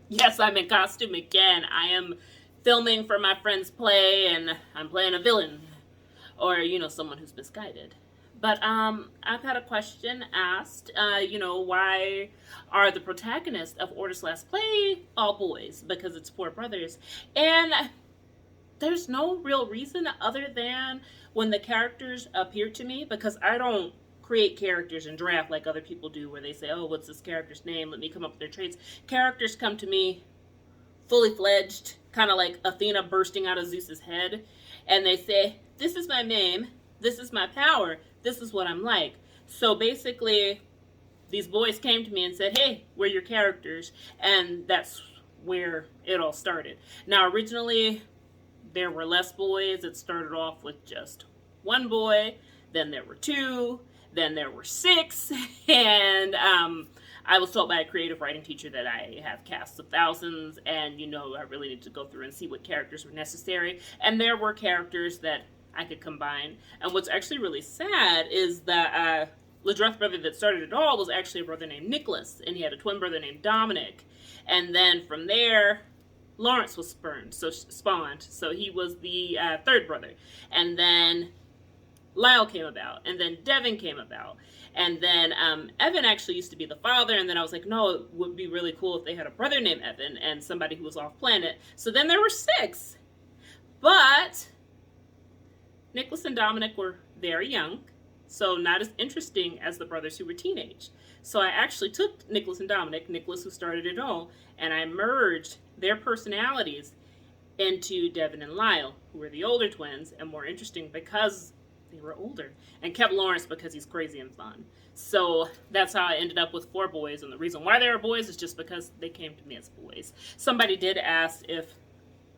Yes, I'm in costume again. I am filming for my friend's play and I'm playing a villain or, someone who's misguided. But I've had a question asked, why are the protagonists of Order's Last Play all boys? Because it's four brothers. And there's no real reason other than when the characters appear to me, because I don't create characters and draft like other people do where they say, oh, what's this character's name? Let me come up with their traits. Characters come to me fully fledged, kind of like Athena bursting out of Zeus's head, and they say, this is my name, this is my power, this is what I'm like. So basically, these boys came to me and said, hey, we're your characters, and that's where it all started. Now, originally, there were less boys. It started off with just one boy, then there were two, then there were six, and I was told by a creative writing teacher that I have casts of thousands, and I really need to go through and see what characters were necessary. And there were characters that I could combine. And what's actually really sad is that Ladreth's brother that started it all was actually a brother named Nicholas, and he had a twin brother named Dominic. And then from there, Lawrence was spawned, so he was the third brother. And then Lyle came about, and then Devin came about, and then Evan actually used to be the father, and then I was like, no, it would be really cool if they had a brother named Evan and somebody who was off planet. So then there were six, but Nicholas and Dominic were very young, so not as interesting as the brothers who were teenage. So I actually took Nicholas and Dominic, Nicholas who started it all, and I merged their personalities into Devin and Lyle, who were the older twins and more interesting because they were older, and kept Lawrence because he's crazy and fun. So that's how I ended up with four boys, and the reason why they were boys is just because they came to me as boys. Somebody did ask if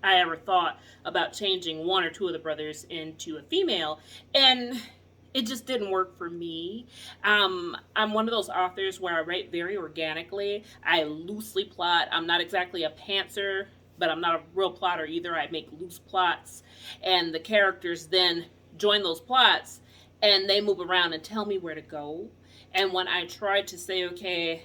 I ever thought about changing one or two of the brothers into a female, and it just didn't work for me. I'm one of those authors where I write very organically. I loosely plot. I'm not exactly a pantser, but I'm not a real plotter either. I make loose plots, and the characters then join those plots, and they move around and tell me where to go. And when I tried to say, okay,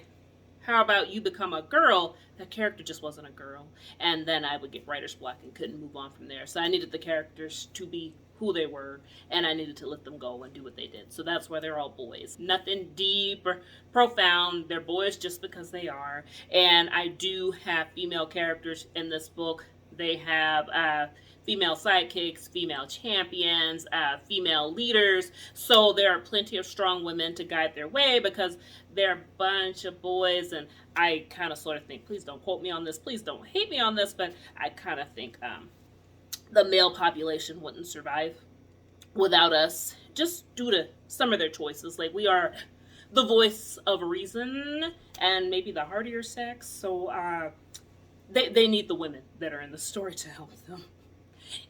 how about you become a girl, that character just wasn't a girl. And then I would get writer's block and couldn't move on from there. So I needed the characters to be who they were, and I needed to let them go and do what they did. So that's why they're all boys. Nothing deep or profound. They're boys just because they are. And I do have female characters in this book. They have female sidekicks, female champions, female leaders. So there are plenty of strong women to guide their way because they're a bunch of boys. And I kind of sort of think, please don't quote me on this, please don't hate me on this, but I kind of think the male population wouldn't survive without us, just due to some of their choices. Like, we are the voice of reason and maybe the hardier sex, so they need the women that are in the story to help them.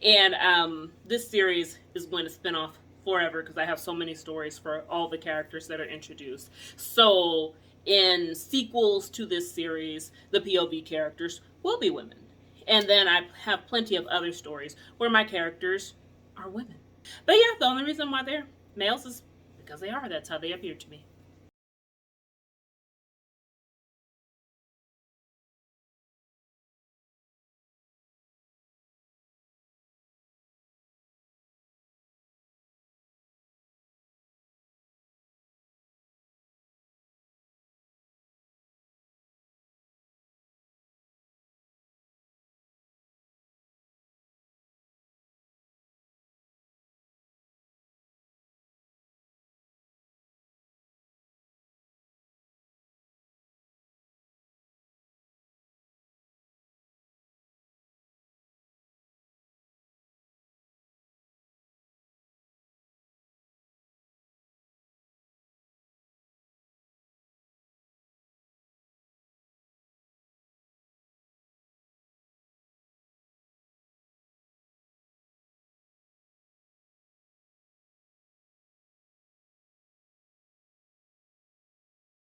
And this series is going to spin off forever because I have so many stories for all the characters that are introduced. So in sequels to this series, the POV characters will be women. And then I have plenty of other stories where my characters are women. But yeah, the only reason why they're males is because they are. That's how they appear to me.